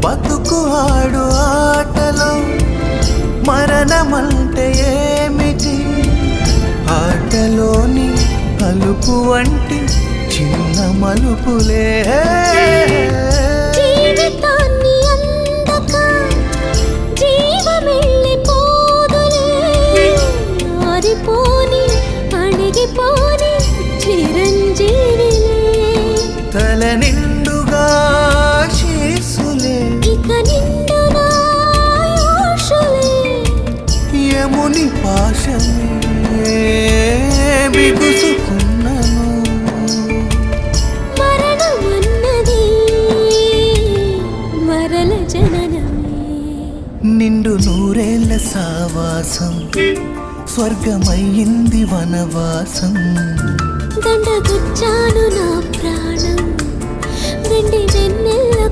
బతుకు ఆడు ఆటలో మరణమంటే ఏమిటి? ఆటలోని అలుపు వంటి చిన్న మలుపులే జీవితాన్ని అందక జీవమెళ్ళిపోదులే, ఆరిపోని అణిగిపోని చిరంజీవిలే, తల నిండుగా శీసులే, ఇక నిండునా యోషులే, యముని పాశమే బిగుసుకున్నను. మరణమన్నది మరల జననమే, నిండు నూరేళ్ల సావాసం స్వర్గమయ్యింది వనవాసం. దండగుచ్చాను నా ప్రాణం వెండి వెన్నెల్లో